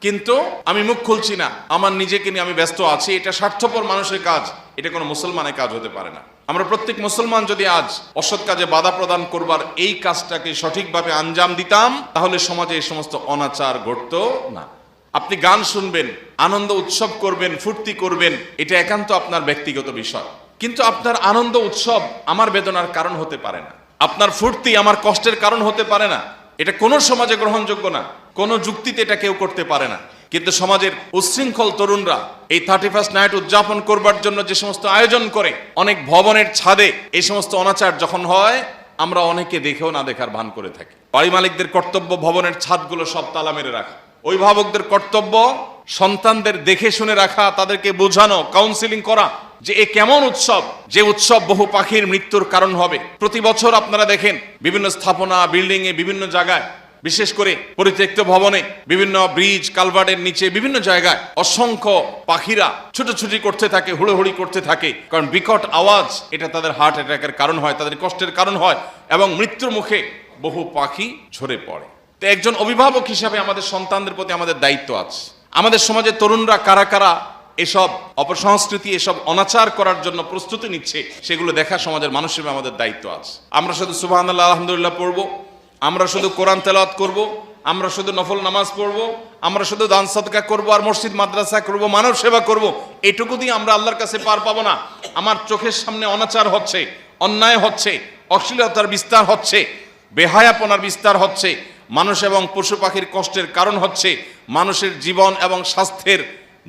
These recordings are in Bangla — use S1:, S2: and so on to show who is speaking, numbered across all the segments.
S1: কিন্তু আমি মুখ খুলছি না, আমার নিজেকে নিয়ে আমি ব্যস্ত আছি, এটা স্বার্থপর মানুষের কাজ, এটা কোনো মুসলমানের কাজ হতে পারে না। আমরা প্রত্যেক মুসলমান যদি আজ অসৎ কাজে বাধা প্রদান করবার এই কাজটাকে সঠিকভাবে আঞ্জাম দিতাম, তাহলে সমাজে এই সমস্ত অনাচার ঘটতো না। আপনি গান শুনবেন, আনন্দ উৎসব করবেন, ফুর্তি করবেন, এটা একান্ত আপনার ব্যক্তিগত বিষয়। কিন্তু আপনার আনন্দ উৎসব আমার বেদনার কারণ হতে পারে না, আপনার ফুর্তি আমার কষ্টের কারণ হতে পারে না। এটা কোনো সমাজে গ্রহণযোগ্য না, কোনো যুক্তিতে এটা কেউ করতে পারে না। কিন্তু সমাজের উচ্ছৃঙ্খল তরুণরা এই 31st নাইট উদযাপন করবার জন্য যে সমস্ত আয়োজন করে, অনেক ভবনের ছাদে এই সমস্ত অনাচার যখন হয়, আমরা অনেকে দেখেও না দেখার ভান করে থাকি। বাড়ি মালিকদের কর্তব্য ভবনের ছাদগুলো সব তালা মেরে রাখা, অভিভাবকদের কর্তব্য সন্তানদের দেখে শুনে রাখা, তাদেরকে বোঝানো, কাউন্সিলিং করা যে এ কেমন উৎসব, যে উৎসব বহু পাখির মৃত্যুর কারণ হবে। প্রতি বছর আপনারা দেখেন বিভিন্ন স্থাপনা, বিল্ডিং এ, বিভিন্ন জায়গায়, বিশেষ করে পরিত্যক্ত ভবনে, বিভিন্ন ব্রিজ কালভার্টের নিচে, বিভিন্ন জায়গায় অসংখ্য পাখিরা ছুটোছুটি করতে থাকে, হুড়োহুড়ি করতে থাকে। কারণ বিকট আওয়াজ এটা তাদের হার্ট অ্যাটাকের কারণ হয়, তাদের কষ্টের কারণ হয়, এবং মৃত্যুর মুখে বহু পাখি ঝরে পড়ে। তো একজন অভিভাবক হিসাবে আমাদের সন্তানদের প্রতি আমাদের দায়িত্ব আছে। আমাদের সমাজের তরুণরা কারা কারা এসব অপসংস্কৃতি, এসব অনাচার করার জন্য প্রস্তুতি নিচ্ছে, সেগুলো দেখা সমাজের মানুষ হিসেবে আমাদের দায়িত্ব আছে। আমরা শুধু সুবহানাল্লাহ আলহামদুলিল্লাহ পড়বো, আমরা শুধু কোরআন তেলাওয়াত করব, আমরা শুধু নফল নামাজ পড়ব, আমরা শুধু দান সাদকা করব, আর মসজিদ মাদ্রাসা করব, মানব সেবা করব, এটুকু দিয়ে আমরা আল্লাহর কাছে পার পাবো না। আমার চোখের সামনে অনাচার হচ্ছে, অন্যায় হচ্ছে, অশ্লীলতার বিস্তার হচ্ছে, বেহায়াপনার বিস্তার হচ্ছে, মানুষ এবং পশু পাখির কষ্টের কারণ হচ্ছে, মানুষের জীবন এবং স্বাস্থ্যের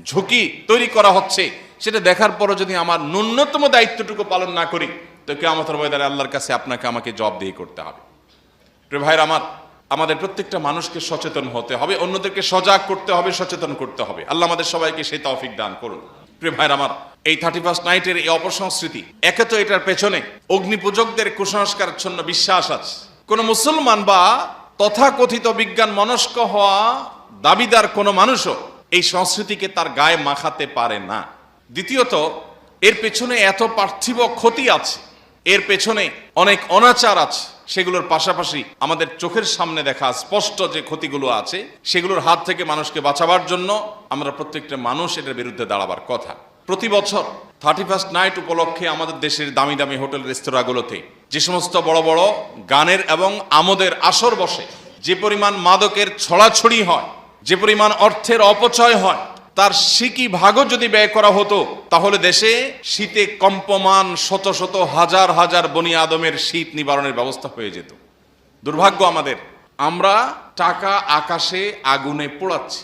S1: ঝুঁকি তৈরি করা হচ্ছে, সেটা দেখার পরও যদি আমার ন্যূনতম দায়িত্বটুকু পালন না করি, তো কিয়ামতের ময়দানে আল্লাহর কাছে আপনাকে আমাকে জবাবদিহি করতে হবে। প্রিয় ভাইরা আমার, আমাদের প্রত্যেকটা মানুষকে সচেতন হতে হবে, অন্যদেরকে সজাগ করতে হবে, সচেতন করতে হবে। আল্লাহ আমাদের সবাইকে সেই তৌফিক দান করুন। প্রিয় ভাইরা আমার, এই 31st নাইটের এই অপসংস্কৃতি, একে তো এটার পেছনে অগ্নিপূজকদের কুসংস্কারাচ্ছন্ন বিশ্বাস আছে। কোন মুসলমান বা তথাকথিত বিজ্ঞান মনস্ক হওয়া দাবিদার কোনো মানুষও এই সংস্কৃতিকে তার গায়ে মাখাতে পারে না। দ্বিতীয়ত, এর পেছনে এত পার্থিব ক্ষতি আছে, এর পেছনে অনেক অনাচার আছে, সেগুলোর পাশাপাশি আমাদের চোখের সামনে দেখা স্পষ্ট যে ক্ষতিগুলো আছে, সেগুলোর হাত থেকে মানুষকে বাঁচাবার জন্য আমরা প্রত্যেকটা মানুষ এটার বিরুদ্ধে দাঁড়াবার কথা। প্রতি বছর 31st নাইট উপলক্ষে আমাদের দেশের দামি দামি হোটেল রেস্তোরাঁগুলোতে যে সমস্ত বড় বড় গানের এবং আমোদের আসর বসে, যে পরিমাণ মাদকের ছড়াছড়ি হয়, যে পরিমাণ অর্থের অপচয় হয়, তার সিকি ভাগও যদি ব্যয় করা হতো, তাহলে দেশে শীতে কম্পমান শত শত হাজার হাজার বনি আদমের শীত নিবারণের ব্যবস্থা হয়ে যেত। দুর্ভাগ্য আমাদের, আমরা টাকা আকাশে আগুনে পোড়াচ্ছি।